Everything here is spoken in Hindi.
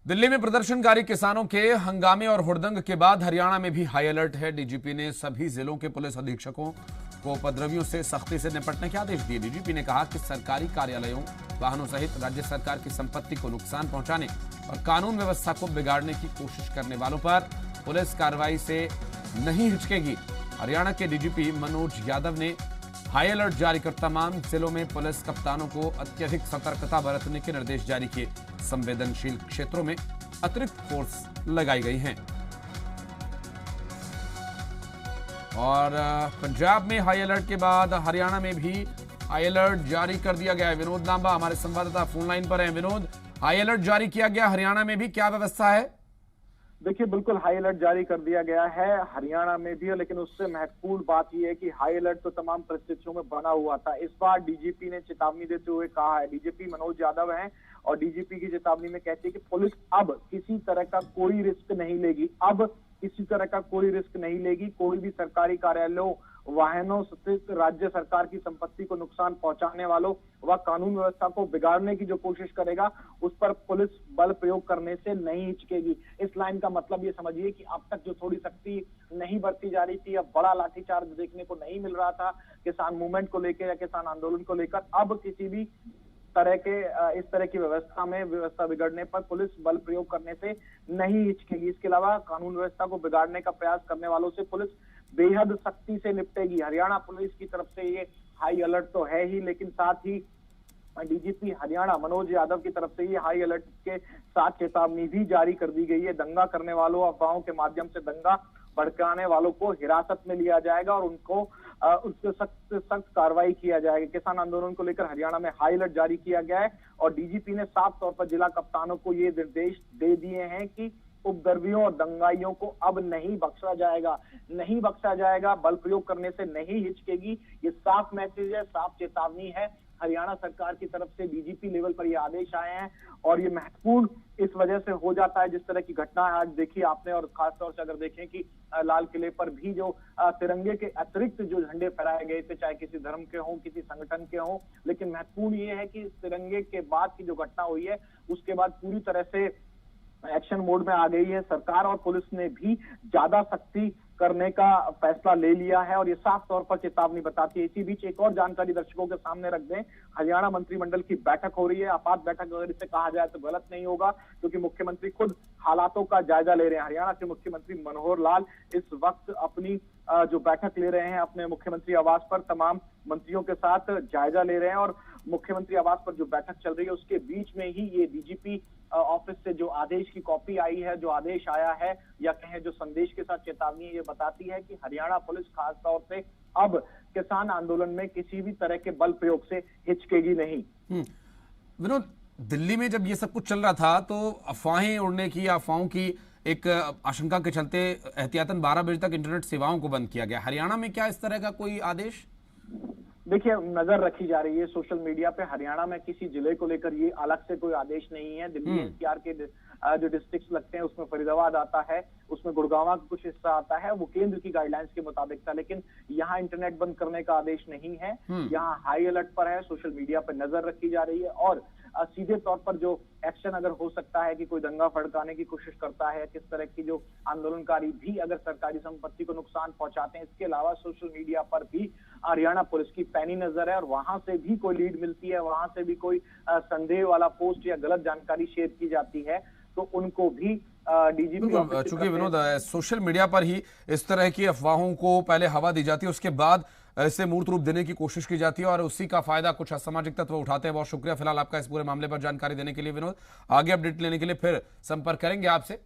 दिल्ली में प्रदर्शनकारी किसानों के हंगामे और हुड़दंग के बाद हरियाणा में भी हाई अलर्ट है। डीजीपी ने सभी जिलों के पुलिस अधीक्षकों को उपद्रवियों से सख्ती से निपटने के आदेश दिए। डीजीपी ने कहा कि सरकारी कार्यालयों, वाहनों सहित राज्य सरकार की संपत्ति को नुकसान पहुंचाने और कानून व्यवस्था को बिगाड़ने की कोशिश करने वालों पर पुलिस कार्रवाई से नहीं हिचकेगी। हरियाणा के डीजीपी मनोज यादव ने हाई अलर्ट जारी कर तमाम जिलों में पुलिस कप्तानों को अत्यधिक सतर्कता बरतने के निर्देश जारी किए। संवेदनशील क्षेत्रों में अतिरिक्त फोर्स लगाई गई है। और पंजाब में हाई अलर्ट के बाद हरियाणा में भी हाई अलर्ट जारी कर दिया गया है। विनोद लांबा हमारे संवाददाता फोन लाइन पर हैं। विनोद, हाई अलर्ट जारी किया गया हरियाणा में भी, क्या व्यवस्था है? देखिए, बिल्कुल हाई अलर्ट जारी कर दिया गया है हरियाणा में भी, लेकिन उससे महत्वपूर्ण बात यह है कि हाई अलर्ट तो तमाम परिस्थितियों में बना हुआ था। इस बार डीजीपी ने चेतावनी देते हुए कहा है, डीजीपी मनोज यादव हैं और डीजीपी की चेतावनी में कहती है कि पुलिस अब किसी तरह का कोई रिस्क नहीं लेगी। अब किसी तरह का कोई रिस्क नहीं लेगी। कोई भी सरकारी कार्यालयों, वाहनों स्थित राज्य सरकार की संपत्ति को नुकसान पहुंचाने वालों व कानून व्यवस्था को बिगाड़ने की जो कोशिश करेगा, उस पर पुलिस बल प्रयोग करने से नहीं हिचकेगी। इस लाइन का मतलब ये समझिए कि अब तक जो थोड़ी सख्ती नहीं बरती जा रही थी, अब बड़ा लाठीचार्ज देखने को नहीं मिल रहा था किसान मूवमेंट को लेकर या किसान आंदोलन को लेकर, अब किसी भी तरह के इस तरह की व्यवस्था बिगड़ने पर पुलिस बल प्रयोग करने से नहीं हिचकेगी। इसके अलावा कानून व्यवस्था को बिगाड़ने का प्रयास करने वालों से पुलिस बेहद सख्ती से निपटेगी। हरियाणा पुलिस की तरफ से ये हाई अलर्ट तो है ही, लेकिन साथ ही डीजीपी हरियाणा मनोज यादव की तरफ से ये हाई अलर्ट के साथ चेतावनी भी जारी कर दी गई है। दंगा करने वालों, अफवाहों के माध्यम से दंगा भड़काने वालों को हिरासत में लिया जाएगा और उससे सख्त कार्रवाई किया जाएगा। किसान आंदोलन को लेकर हरियाणा में हाई अलर्ट जारी किया गया है और डीजीपी ने साफ तौर पर जिला कप्तानों को ये निर्देश दे दिए हैं कि उपद्रवियों और दंगाइयों को अब नहीं बख्शा जाएगा, नहीं बख्शा जाएगा, बल प्रयोग करने से नहीं हिचकेगी। ये साफ मैसेज है, साफ चेतावनी है हरियाणा सरकार की तरफ से। डीजीपी लेवल पर ये आदेश आए हैं और ये महत्वपूर्ण इस वजह से हो जाता है, जिस तरह की घटना आज देखी आपने, और खासतौर से अगर देखें कि लाल किले पर भी जो तिरंगे के अतिरिक्त जो झंडे फहराए गए थे, चाहे किसी धर्म के हों, किसी संगठन के हों, लेकिन महत्वपूर्ण ये है कि इस तिरंगे के बाद की जो घटना हुई है, उसके बाद पूरी तरह से एक्शन मोड में आ गई है सरकार और पुलिस ने भी ज्यादा सख्ती करने का फैसला ले लिया है और ये साफ तौर पर चेतावनी बताती है। इसी बीच एक और जानकारी दर्शकों के सामने रख दें, हरियाणा मंत्रिमंडल की बैठक हो रही है। आपात बैठक अगर इसे कहा जाए तो गलत नहीं होगा, क्योंकि मुख्यमंत्री खुद हालातों का जायजा ले रहे हैं। हरियाणा के मुख्यमंत्री मनोहर लाल इस वक्त अपनी जो बैठक ले रहे हैं अपने मुख्यमंत्री आवास पर, तमाम मंत्रियों के साथ जायजा ले रहे हैं और मुख्यमंत्री आवास पर जो बैठक चल रही है उसके बीच में ही ये डीजीपी ऑफिस से जो आदेश की कॉपी आई है, जो आदेश आया है या कहें जो संदेश के साथ चेतावनी ये बताती है कि हरियाणा पुलिस खास तौर से अब किसान आंदोलन में किसी भी तरह के बल प्रयोग से हिचकेगी नहीं। विनोद, दिल्ली में जब ये सब कुछ चल रहा था तो अफवाहें उड़ने की, अफवाहों की एक आशंका के चलते एहतियातन 12 बजे तक इंटरनेट सेवाओं को बंद किया गया। हरियाणा में क्या इस तरह का कोई आदेश? देखिए, नजर रखी जा रही है सोशल मीडिया पे। हरियाणा में किसी जिले को लेकर ये अलग से कोई आदेश नहीं है। दिल्ली एनसीआर के जो डिस्ट्रिक्ट्स लगते हैं उसमें फरीदाबाद आता है, उसमें गुड़गांव का कुछ हिस्सा आता है, वो केंद्र की गाइडलाइंस के मुताबिक था, लेकिन यहाँ इंटरनेट बंद करने का आदेश नहीं है। यहाँ हाई अलर्ट पर है, सोशल मीडिया पर नजर रखी जा रही है और सीधे तौर पर जो एक्शन अगर हो सकता है कि कोई दंगा भड़काने की कोशिश करता है, किस तरह की जो आंदोलनकारी भी अगर सरकारी संपत्ति को नुकसान पहुंचाते हैं, इसके अलावा सोशल मीडिया पर भी हरियाणा पुलिस की पैनी नजर है और वहां से भी कोई लीड मिलती है, वहां से भी कोई संदेह वाला पोस्ट या गलत जानकारी शेयर की जाती है तो उनको भी डीजीपी। चूंकि विनोद, सोशल मीडिया पर ही इस तरह की अफवाहों को पहले हवा दी जाती है, उसके बाद इसे मूर्त रूप देने की कोशिश की जाती है और उसी का फायदा कुछ असामाजिक तत्व उठाते हैं। बहुत शुक्रिया फिलहाल आपका इस पूरे मामले पर जानकारी देने के लिए विनोद। आगे अपडेट लेने के लिए फिर संपर्क करेंगे आपसे।